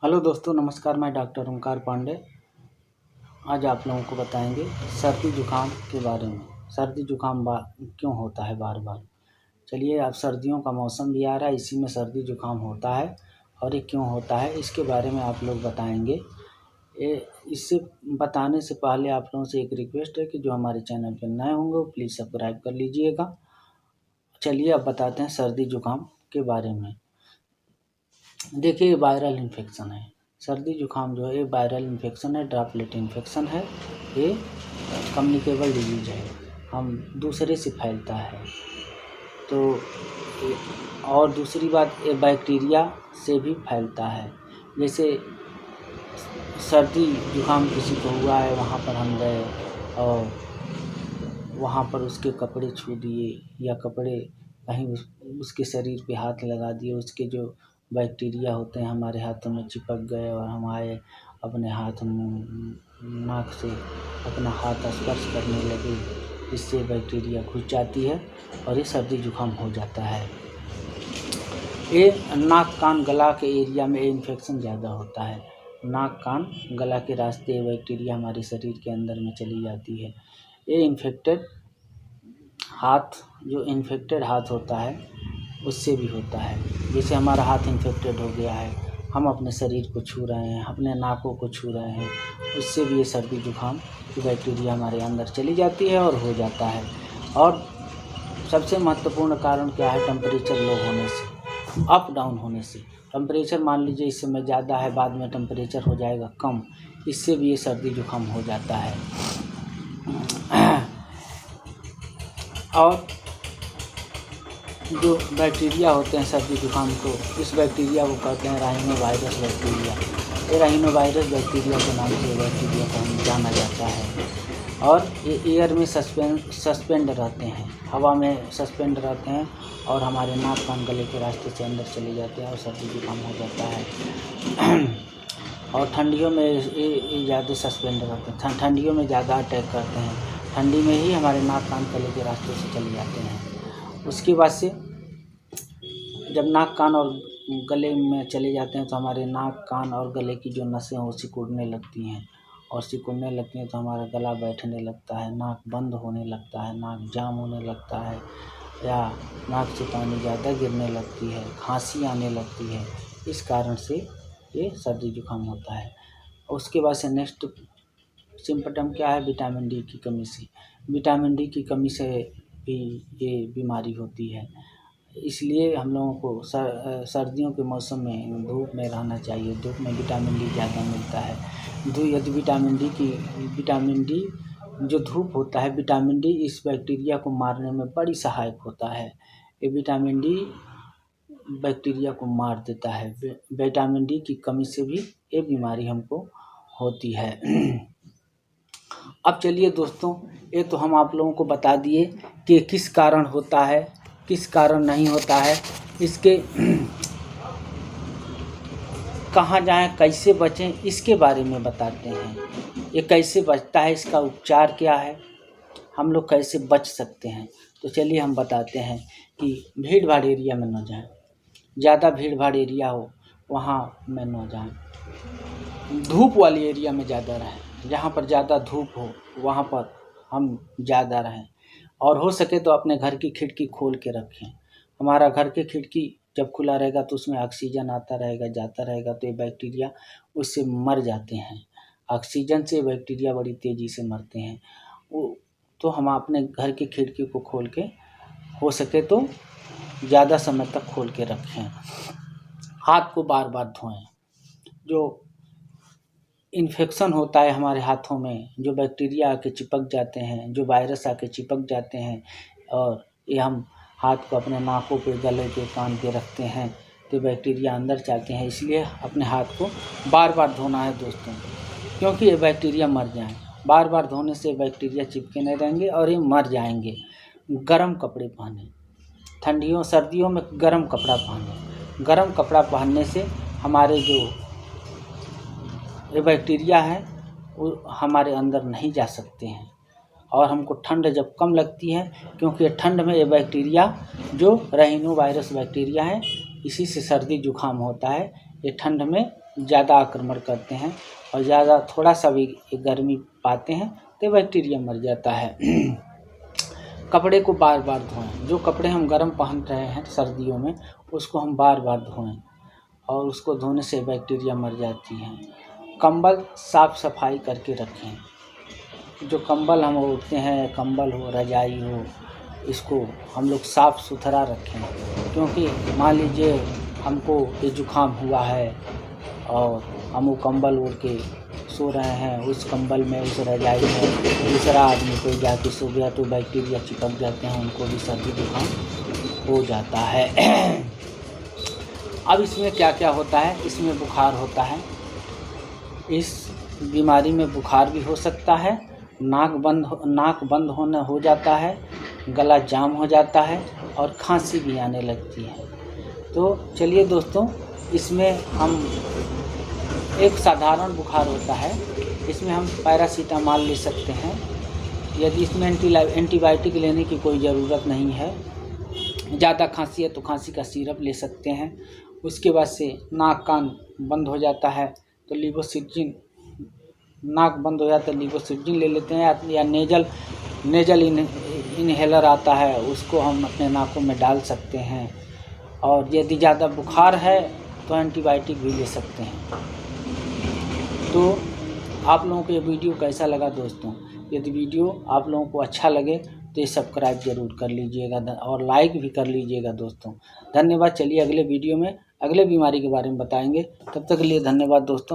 Hello दोस्तों, नमस्कार। मैं डॉक्टर ओंकार पांडे आज आप लोगों को बताएंगे सर्दी जुकाम के बारे में। सर्दी जुकाम क्यों होता है बार बार। चलिए, अब सर्दियों का मौसम भी आ रहा है, इसी में सर्दी जुकाम होता है और ये क्यों होता है इसके बारे में आप लोग बताएंगे। इससे बताने से पहले आप लोगों से एक रिक्वेस्ट है कि जो हमारे चैनल पर नए होंगे वो प्लीज़ सब्सक्राइब कर लीजिएगा। चलिए अब बताते हैं सर्दी जुकाम के बारे में। देखिए, ये वायरल इन्फेक्शन है। सर्दी जुकाम जो है ये वायरल इन्फेक्शन है, ड्रॉपलेट इन्फेक्शन है। ये कम्युनिकेबल डिजीज है, हम दूसरे से फैलता है। तो और दूसरी बात, ये बैक्टीरिया से भी फैलता है। जैसे सर्दी जुकाम किसी को हुआ है, वहाँ पर हम गए और वहाँ पर उसके कपड़े छू दिए या कपड़े कहीं उसके शरीर पे हाथ लगा दिए, उसके जो बैक्टीरिया होते हैं हमारे हाथों में चिपक गए और हमारे अपने हाथ नाक से अपना हाथ स्पर्श करने लगे, इससे बैक्टीरिया घुस जाती है और ये सर्दी जुकाम हो जाता है। ये नाक कान गला के एरिया में इन्फेक्शन ज़्यादा होता है। नाक कान गला के रास्ते बैक्टीरिया हमारे शरीर के अंदर में चली जाती है। ये इन्फेक्टेड हाथ होता है उससे भी होता है। जैसे हमारा हाथ इन्फेक्टेड हो गया है, हम अपने शरीर को छू रहे हैं, अपने नाकों को छू रहे हैं, उससे भी ये सर्दी जुकाम की बैक्टीरिया हमारे अंदर चली जाती है और हो जाता है। और सबसे महत्वपूर्ण कारण क्या है? टेम्परेचर लो होने से, अप डाउन होने से। टेम्परेचर मान लीजिए इस समय ज़्यादा है, बाद में टेम्परेचर हो जाएगा कम, इससे भी ये सर्दी जुकाम हो जाता है। और जो बैक्टीरिया होते हैं सर्दी जुकाम को, इस बैक्टीरिया को कहते हैं राइनोवायरस बैक्टीरिया। ये राइनोवायरस बैक्टीरिया के नाम से बैक्टीरिया को हम जाना जाता है। और ये एयर में सस्पेंड रहते हैं, हवा में सस्पेंड रहते हैं और हमारे नाक कान गले के रास्ते से अंदर चले जाते हैं और सर्दी जुकाम हो जाता है। और ठंडियों में ये ज़्यादा सस्पेंड रहते हैं, ठंडियों में ज़्यादा अटैक करते हैं। ठंडी में ही हमारे नाक कान गले के रास्ते से चले जाते हैं। उसके बाद से जब नाक कान और गले में चले जाते हैं तो हमारे नाक कान और गले की जो नसें हैं वो सिकुड़ने लगती हैं, और सिकुड़ने लगती हैं तो हमारा गला बैठने लगता है, नाक बंद होने लगता है, नाक जाम होने लगता है, या नाक से पानी ज़्यादा गिरने लगती है, खांसी आने लगती है। इस कारण से ये सर्दी जुकाम होता है। उसके बाद से नेक्स्ट सिम्पटम क्या है? विटामिन डी की कमी से। विटामिन डी की कमी से भी ये बीमारी होती है। इसलिए हम लोगों को सर्दियों के मौसम में धूप में रहना चाहिए। धूप में विटामिन डी ज़्यादा मिलता है। यदि विटामिन डी जो धूप होता है, विटामिन डी इस बैक्टीरिया को मारने में बड़ी सहायक होता है। ये विटामिन डी बैक्टीरिया को मार देता है। विटामिन डी की कमी से भी ये बीमारी हमको होती है। अब चलिए दोस्तों, ये तो हम आप लोगों को बता दिए कि किस कारण होता है, किस कारण नहीं होता है, इसके कहाँ जाएं, कैसे बचें, इसके बारे में बताते हैं। ये कैसे बचता है, इसका उपचार क्या है, हम लोग कैसे बच सकते हैं। तो चलिए हम बताते हैं कि भीड़ भाड़ एरिया में न जाएं, ज़्यादा भीड़ भाड़ एरिया हो वहाँ में न जाएं। धूप वाली एरिया में ज़्यादा रहें, जहाँ पर ज़्यादा धूप हो वहाँ पर हम ज़्यादा रहें। और हो सके तो अपने घर की खिड़की खोल के रखें। हमारा घर की खिड़की जब खुला रहेगा तो उसमें ऑक्सीजन आता रहेगा, जाता रहेगा, तो ये बैक्टीरिया उससे मर जाते हैं। ऑक्सीजन से बैक्टीरिया बड़ी तेज़ी से मरते हैं। तो हम अपने घर की खिड़की को खोल के, हो सके तो ज़्यादा समय तक खोल के रखें। हाथ को बार बार धोएं। जो इन्फेक्शन होता है हमारे हाथों में, जो बैक्टीरिया आके चिपक जाते हैं, जो वायरस आके चिपक जाते हैं, और ये हम हाथ को अपने नाकों पे, गले पे, कान पे रखते हैं तो बैक्टीरिया अंदर जाते हैं। इसलिए अपने हाथ को बार बार धोना है दोस्तों, क्योंकि ये बैक्टीरिया मर जाएं। बार बार धोने से बैक्टीरिया चिपके नहीं रहेंगे और ये मर जाएंगे। गर्म कपड़े पहने, सर्दियों में गर्म कपड़ा पहने। गर्म कपड़ा पहनने से हमारे जो ये बैक्टीरिया है वो हमारे अंदर नहीं जा सकते हैं। और हमको ठंड जब कम लगती है, क्योंकि ठंड में ये बैक्टीरिया जो राइनोवायरस बैक्टीरिया है, इसी से सर्दी जुकाम होता है। ये ठंड में ज़्यादा आक्रमण करते हैं और ज़्यादा थोड़ा सा भी गर्मी पाते हैं तो बैक्टीरिया मर जाता है। कपड़े को बार बार धोएं। जो कपड़े हम गर्म पहन रहे हैं सर्दियों में उसको हम बार बार धोएं और उसको धोने से बैक्टीरिया मर जाती हैं। कंबल साफ़ सफाई करके रखें। जो कंबल हम ओढ़ते हैं, कंबल हो, रजाई हो, इसको हम लोग साफ़ सुथरा रखें, क्योंकि मान लीजिए हमको ये जुकाम हुआ है और हम वो कंबल ओढ़ के सो रहे हैं, उस कंबल में, उस रजाई में दूसरा आदमी कोई जाके सो गया तो बैक्टीरिया चिपक जाते हैं, उनको भी सर्दी जुकाम हो जाता है। अब इसमें क्या क्या होता है, इसमें बुखार होता है। इस बीमारी में बुखार भी हो सकता है, नाक बंद होना हो जाता है, गला जाम हो जाता है और खांसी भी आने लगती है। तो चलिए दोस्तों, इसमें हम एक साधारण बुखार होता है, इसमें हम पैरासीटामॉल ले सकते हैं। यदि इसमें एंटीबायोटिक लेने की कोई ज़रूरत नहीं है, ज़्यादा खांसी है तो खांसी का सिरप ले सकते हैं। उसके बाद से नाक कान बंद हो जाता है तो लिवोसिट्रिजिन, नाक बंद हो जाता है लिवोसिट्रिजिन ले लेते हैं, या नेजल इनहेलर आता है, उसको हम अपने नाकों में डाल सकते हैं। और यदि ज़्यादा बुखार है तो एंटीबायोटिक भी ले सकते हैं। तो आप लोगों को ये वीडियो कैसा लगा दोस्तों? यदि वीडियो आप लोगों को अच्छा लगे तो ये सब्सक्राइब जरूर कर लीजिएगा और लाइक भी कर लीजिएगा दोस्तों। धन्यवाद। चलिए अगले वीडियो में अगले बीमारी के बारे में बताएंगे। तब तक के लिए धन्यवाद दोस्तों।